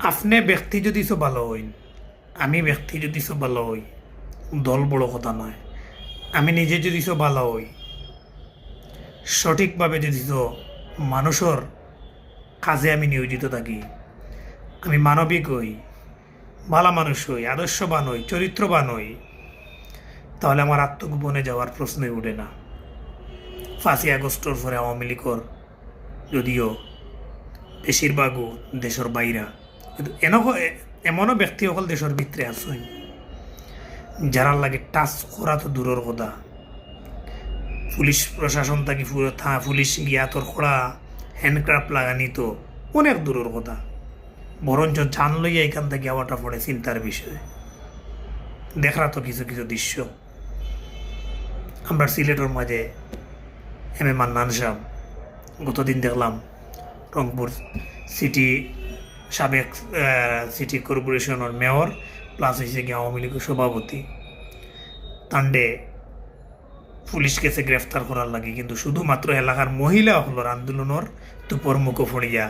আপনি ব্যক্তি যদি সো ভালো হইন, আমি ব্যক্তি যদি সো ভালো হই, দল বড় কথা নয়। আমি নিজে যদি সো ভালো হই, সঠিকভাবে যদি সো মানুষের কাজে আমি নিয়োজিত থাকি, আমি মানবিক হই, ভালো মানুষ হই, আদর্শবান হই, চরিত্রবান হই, তাহলে আমার আত্মগোপনে যাওয়ার প্রশ্নই ওঠে না। 5ই আগস্টর পরে আওয়ামী লীগর যদিও বেশিরভাগও দেশের বাইরা, কিন্তু এমনও ব্যক্তি সকল দেশের ভিতরে আসেন যারা লাগে টাচ করা তো দূরের কথা। পুলিশ প্রশাসন থাকি পুলিশ গিয়া তোর খোড়া হ্যান্ডক্রাফট লাগানি তো অনেক দূরের কথা, বরঞ্চ জান লইয়া এখান থেকে আওয়াটা পড়ে চিন্তার বিষয়। দেখরা তো কিছু কিছু দৃশ্য আমরা সিলেটের মাঝে এম মান্নান সাহেব গতদিন দেখলাম রংপুর সিটি সাবেক সিটি কর্পোরেশনের মেয়র প্লাস হয়েছে গিয়ে আওয়ামী লীগের সভাপতি তান্ডে পুলিশ কেসে গ্রেফতার করার লাগে, কিন্তু শুধুমাত্র এলাকার মহিলা হলোর আন্দোলনের তুপর মুখো ফড়িয়া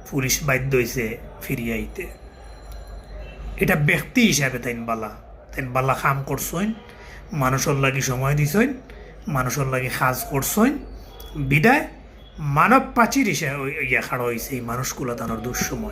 পুলিশ বাধ্য হয়েছে ফিরিয়ে আইতে। এটা ব্যক্তি হিসাবে তাইন বালা কাম করছইন, মানুষের লাগি সময় দিছইন, মানুষের লাগি কাজ করছইন, বিদায় মানব প্রাচীর হিসেবে ইয়া খাড়া হয়েছে এই মানুষগুলো তানোর দুঃসময়।